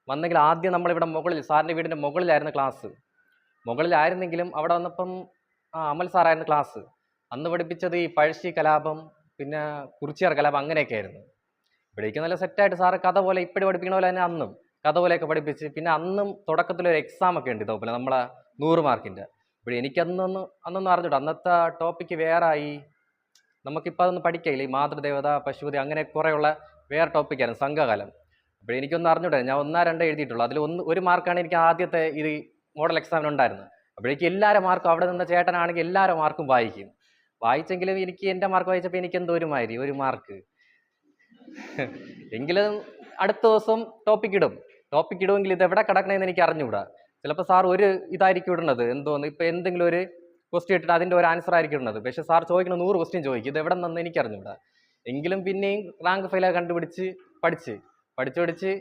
വന്നെങ്കിൽ ആദ്യം നമ്മളിവിടെ മുകളിൽ സാറിൻ്റെ വീടിൻ്റെ മുകളിലായിരുന്നു ക്ലാസ്. മുകളിലായിരുന്നെങ്കിലും അവിടെ വന്നപ്പം അമൽ സാറായിരുന്നു ക്ലാസ്. അന്ന് പഠിപ്പിച്ചത് ഈ പഴശ്ശി കലാപം, പിന്നെ കുറിച്യാർ കലാപം, അങ്ങനെയൊക്കെ ആയിരുന്നു. ഇവിടേക്ക് നല്ല സെറ്റായിട്ട് സാറ് കഥ പോലെ ഇപ്പോഴും പഠിപ്പിക്കണ പോലെ തന്നെ അന്നും കഥ പോലെയൊക്കെ പഠിപ്പിച്ച്, പിന്നെ അന്നും തുടക്കത്തിലൊരു എക്സാം ഒക്കെ ഉണ്ട് ഇതേപോലെ നമ്മളെ 100 മാർക്കിൻ്റെ. ഇപ്പോൾ അന്നൊന്നും അറിഞ്ഞൂടാ. അന്നത്തെ ടോപ്പിക്ക് വേറെ ഈ നമുക്കിപ്പോൾ അതൊന്നും പഠിക്കില്ല. ഈ മാതൃദേവത, പശുപതി, അങ്ങനെ കുറേയുള്ള വേറെ ടോപ്പിക്കായിരുന്നു സംഘകാലം. അപ്പോൾ എനിക്കൊന്നും അറിഞ്ഞൂടാ. ഞാൻ 1, 2 എഴുതിയിട്ടുള്ളൂ. അതിൽ ഒരു മാർക്കാണ് എനിക്ക് ആദ്യത്തെ ഇത് മോഡൽ എക്സാമിനുണ്ടായിരുന്നത്. അപ്പോഴേക്കും എല്ലാവരും മാർക്കും, അവിടെ നിന്ന ചേട്ടനാണെങ്കിൽ എല്ലാവരും മാർക്കും വായിക്കും. വായിച്ചെങ്കിലും എനിക്ക് എൻ്റെ മാർക്ക് വായിച്ചപ്പോൾ എനിക്ക് എന്തോ ഒരു മാർക്ക്. എങ്കിലും അടുത്ത ദിവസം ടോപ്പിക് ഇടുമെങ്കിൽ ഇത് എവിടെ കിടക്കണമെന്ന് എനിക്ക് അറിഞ്ഞുകൂടാ. ചിലപ്പോൾ സാർ ഒരു ഇതായിരിക്കും ഇടുന്നത്, എന്തോന്ന് ഇപ്പോൾ എന്തെങ്കിലും ഒരു ക്വസ്റ്റ്യൻ ഇട്ടിട്ട് അതിൻ്റെ ഒരു ആൻസർ ആയിരിക്കും ഇടുന്നത്. പക്ഷേ സാർ ചോദിക്കുന്ന 100 ക്വസ്റ്റ്യൻ ചോദിക്കും. ഇത് എവിടെ നിന്ന് എനിക്ക് അറിഞ്ഞുകൂടാ. എങ്കിലും പിന്നെയും റാങ്ക് ഫെയിലൊക്കെ കണ്ടുപിടിച്ച് പഠിച്ച്